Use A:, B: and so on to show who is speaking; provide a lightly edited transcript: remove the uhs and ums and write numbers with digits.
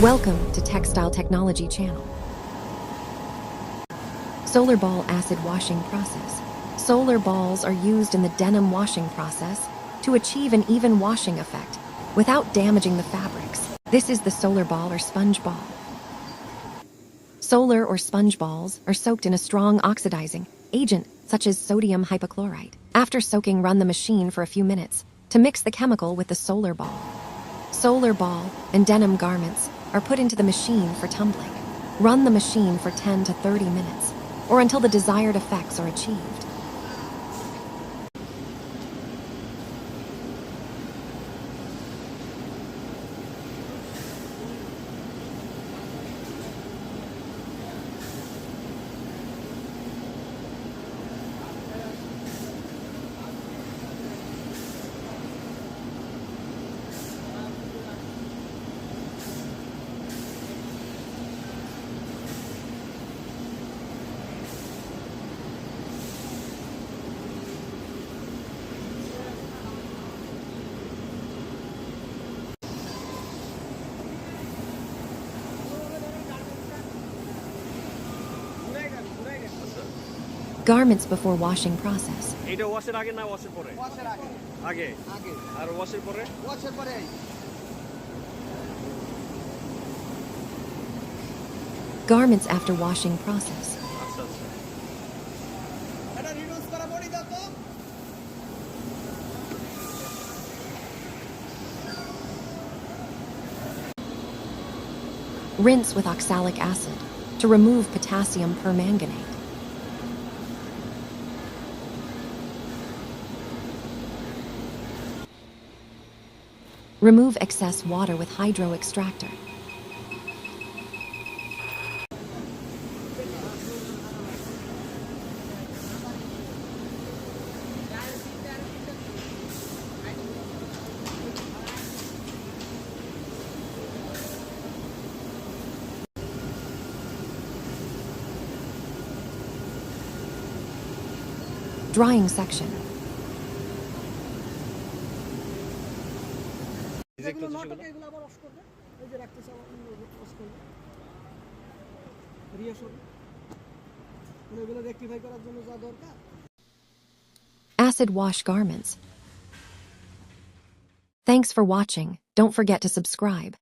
A: Welcome to Textile Technology Channel. Solar ball acid washing process. Solar balls are used in the denim washing process to achieve an even washing effect without damaging the fabrics. This is the solar ball or sponge ball. Solar or sponge balls are soaked in a strong oxidizing agent such as sodium hypochlorite. After soaking, run the machine for a few minutes to mix the chemical with the solar ball. Solar ball and denim garments are put into the machine for tumbling. Run the machine for 10 to 30 minutes or until the desired effects are achieved. Garments before washing process.
B: এটা ওয়াশের আগে না ওয়াশের পরে?
C: ওয়াশের আগে।
B: আগে।
C: আগে।
B: আর ওয়াশের পরে?
C: ওয়াশের পরে।
A: Garments after washing process.
B: আচ্ছা আচ্ছা।
C: এটা রিডিউস করা বডি দাও তো।
A: Rinse with oxalic acid to remove potassium permanganate. Remove excess water with hydro extractor. Drying section.
C: এগুলো নাটকে এগুলো আবার ওয়াশ করবে এই যে রাখতেছে ওয়াশ করবে রিঅ্যাসুর এগুলো রেকটিফাই করার জন্য যা দরকার
A: Acid wash garments. Thanks for watching. Don't forget to subscribe.